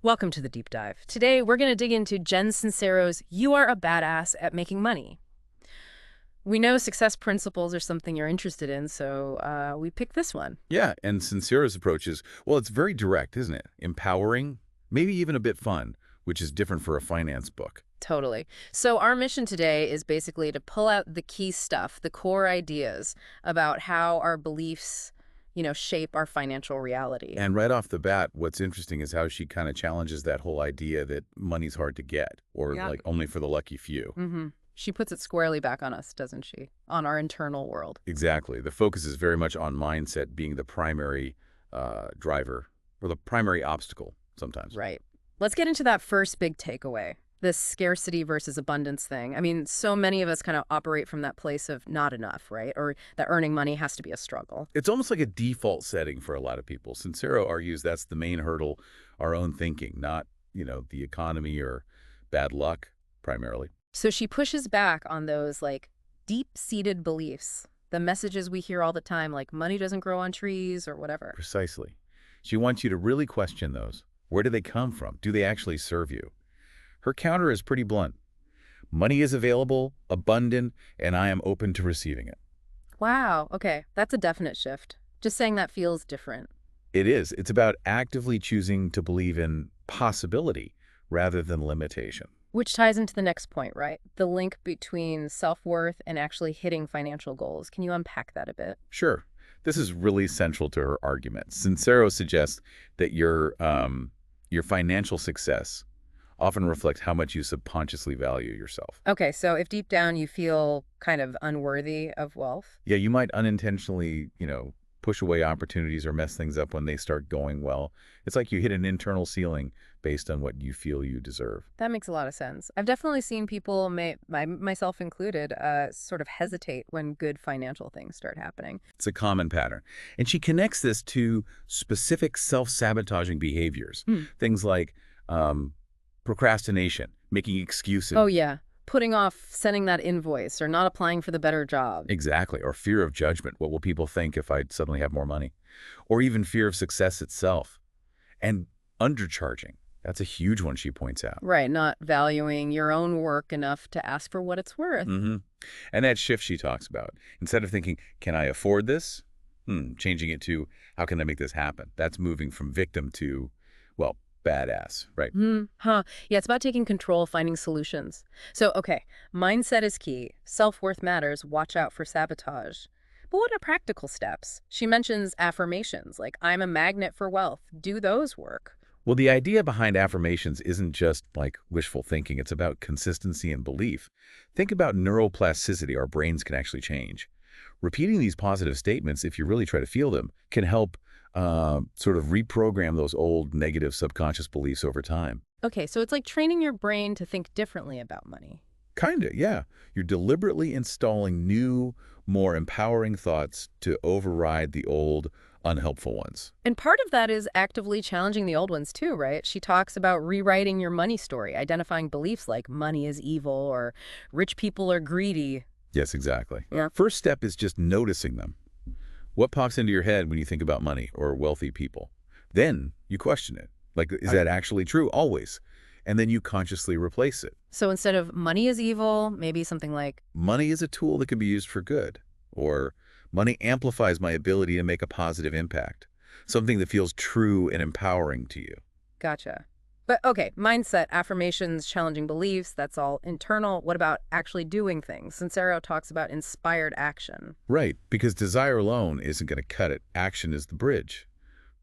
Welcome to the deep dive. Today, we're going to dig into Jen Sincero's You Are a Badass at Making Money. We know success principles are something you're interested in, so we picked this one. Yeah, and Sincero's approach is, well, it's very direct, isn't it? Empowering, maybe even a bit fun, which is different for a finance book. Totally. So our mission today is basically to pull out the key stuff, the core ideas about how our beliefs, shape our financial reality. And right off the bat, what's interesting is how she kind of challenges that whole idea that money's hard to get, or Yeah. like only for the lucky few. She puts it squarely back on us, doesn't she? On our internal world. Exactly. The focus is very much on mindset being the primary driver, or the primary obstacle sometimes. Right. Let's get into that first big takeaway, this scarcity versus abundance thing. I mean, so many of us kind of operate from that place of not enough, right? Or that earning money has to be a struggle. It's almost like a default setting for a lot of people. Sincero argues that's the main hurdle, our own thinking, not, the economy or bad luck primarily. So she pushes back on those like deep-seated beliefs, the messages we hear all the time, like money doesn't grow on trees or whatever. Precisely. She wants you to really question those. Where do they come from? Do they actually serve you? Her counter is pretty blunt. Money is available, abundant, and I am open to receiving it. Wow, okay, that's a definite shift. Just saying that feels different. It is. It's about actively choosing to believe in possibility rather than limitation. Which ties into the next point, right? The link between self-worth and actually hitting financial goals. Can you unpack that a bit? Sure, this is really central to her argument. Sincero suggests that your financial success often reflects how much you subconsciously value yourself. Okay, so if deep down you feel kind of unworthy of wealth. Yeah, you might unintentionally, push away opportunities or mess things up when they start going well. It's like you hit an internal ceiling based on what you feel you deserve. That makes a lot of sense. I've definitely seen people, myself included, sort of hesitate when good financial things start happening. It's a common pattern. And she connects this to specific self-sabotaging behaviors. Things like procrastination, making excuses. Oh, yeah. Putting off sending that invoice or not applying for the better job. Exactly. Or fear of judgment. What will people think if I suddenly have more money? Or even fear of success itself. And undercharging. That's a huge one she points out. Right, not valuing your own work enough to ask for what it's worth. And that shift she talks about. Instead of thinking, can I afford this? Changing it to, how can I make this happen? That's moving from victim to, well, badass, right? Yeah, it's about taking control, finding solutions. So, okay, mindset is key. Self-worth matters. Watch out for sabotage. But what are practical steps? She mentions affirmations like, I'm a magnet for wealth. Do those work? Well, the idea behind affirmations isn't just like wishful thinking. It's about consistency and belief. Think about neuroplasticity. Our brains can actually change. Repeating these positive statements, if you really try to feel them, can help sort of reprogram those old negative subconscious beliefs over time. Okay, so it's like training your brain to think differently about money. Kinda, yeah. You're deliberately installing new, more empowering thoughts to override the old, unhelpful ones. And part of that is actively challenging the old ones too, right? She talks about rewriting your money story, identifying beliefs like money is evil or rich people are greedy. Yes, exactly. Yeah. First step is just noticing them. What pops into your head when you think about money or wealthy people? Then you question it. Like, is that actually true? Always. And then you consciously replace it. So instead of money is evil, maybe something like, Money is a tool that can be used for good. Or money amplifies my ability to make a positive impact. Something that feels true and empowering to you. gotcha. But okay, mindset, affirmations, challenging beliefs, that's all internal. What about actually doing things? Sincero talks about inspired action. Right, because desire alone isn't going to cut it. Action is the bridge.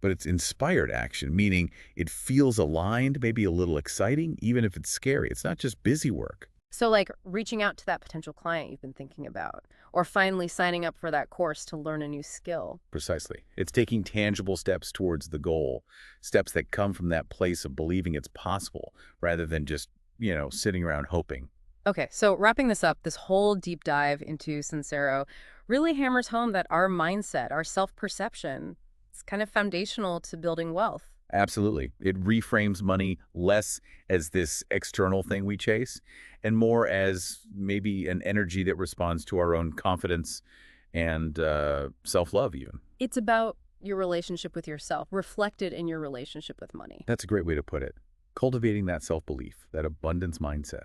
But it's inspired action, meaning it feels aligned, maybe a little exciting, even if it's scary. It's not just busy work. So like reaching out to that potential client you've been thinking about, or finally signing up for that course to learn a new skill. Precisely. It's taking tangible steps towards the goal, steps that come from that place of believing it's possible, rather than just, sitting around hoping. Okay, so wrapping this up, this whole deep dive into Sincero really hammers home that our mindset, our self-perception, is kind of foundational to building wealth. Absolutely. It reframes money less as this external thing we chase and more as maybe an energy that responds to our own confidence and self-love even. It's about your relationship with yourself, reflected in your relationship with money. That's a great way to put it. Cultivating that self-belief, that abundance mindset,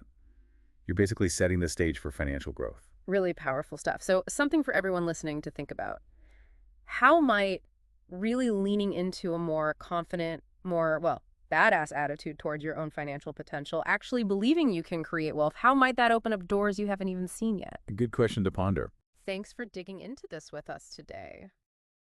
you're basically setting the stage for financial growth. Really powerful stuff. So something for everyone listening to think about. How might really leaning into a more confident, more, well, badass attitude towards your own financial potential, actually believing you can create wealth, how might that open up doors you haven't even seen yet? A good question to ponder. Thanks for digging into this with us today.